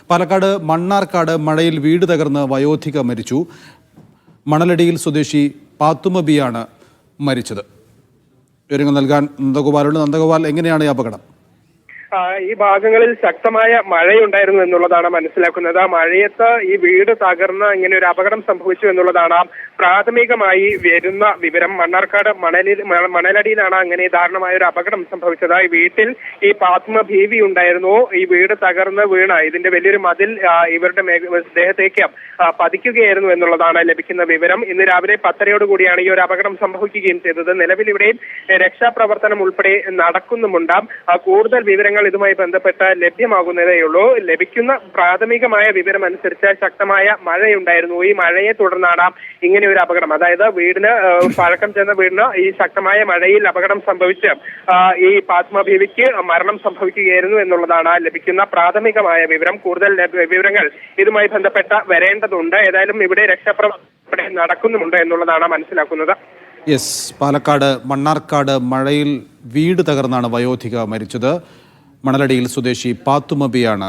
പാലക്കാട് മണ്ണാർക്കാട് മഴയിൽ വീട് തകർന്ന് വയോധിക മരിച്ചു. മണലടിയിൽ സ്വദേശി പാത്തുമബിയാണ് മരിച്ചത്. വിവരങ്ങൾ നൽകാൻ നന്ദഗോപാലുണ്ട്. നന്ദഗോപാൽ, എങ്ങനെയാണ് ഈ അപകടം? ഈ ഭാഗങ്ങളിൽ ശക്തമായ മഴയുണ്ടായിരുന്നു എന്നുള്ളതാണ് മനസ്സിലാക്കുന്നത്. മഴയത്ത് ഈ വീട് തകർന്ന് ഇങ്ങനെ ഒരു അപകടം സംഭവിച്ചു എന്നുള്ളതാണ് പ്രാഥമികമായി വരുന്ന വിവരം. മണ്ണാർക്കാട് മണലടിയിലാണ് അങ്ങനെ ദാരുണമായ ഒരു അപകടം സംഭവിച്ചത്. ഈ വീട്ടിൽ ഈ പാത്തുമ ബീവി ഉണ്ടായിരുന്നു. ഈ വീട് തകർന്ന് വീണ ഇതിന്റെ വലിയൊരു മതിൽ ഇവരുടെ ദേഹത്തേക്ക് പതിക്കുകയായിരുന്നു എന്നുള്ളതാണ് ലഭിക്കുന്ന വിവരം. ഇന്ന് രാവിലെ 10:30 കൂടിയാണ് ഈ ഒരു അപകടം സംഭവിക്കുകയും ചെയ്തത്. നിലവിൽ ഇവിടെ രക്ഷാപ്രവർത്തനം ഉൾപ്പെടെ നടക്കുന്നുമുണ്ട്. കൂടുതൽ വിവരങ്ങൾ ഇതുമായി ബന്ധപ്പെട്ട് ലഭ്യമാകുന്നതേയുള്ളൂ. ലഭിക്കുന്ന പ്രാഥമികമായ വിവരം അനുസരിച്ച് ശക്തമായ മഴയുണ്ടായിരുന്നു. ഈ മഴയെ തുടർന്നാണ് ഇങ്ങനെ ഒരു അപകടം, അതായത് വീടിന് പഴക്കം ചെന്ന വീടിന് ഈ ശക്തമായ മഴയിൽ അപകടം സംഭവിച്ച് ഈ പാത്തുമ ബീവിക്ക് മരണം സംഭവിക്കുകയായിരുന്നു എന്നുള്ളതാണ് ലഭിക്കുന്ന പ്രാഥമികമായ വിവരം. കൂടുതൽ വിവരങ്ങൾ ഇതുമായി ബന്ധപ്പെട്ട് വരേണ്ടതുണ്ട്. ഏതായാലും ഇവിടെ രക്ഷാപ്രവർത്തനം നടക്കുന്നുമുണ്ട് എന്നുള്ളതാണ് മനസ്സിലാക്കുന്നത്. യെസ്, പാലക്കാട് മണ്ണാർക്കാട് മഴയിൽ വീട് തകർന്നാണ് വയോധിക മരിച്ചത്. മണലടിയിൽ സ്വദേശി പാത്തുമബിയാണ്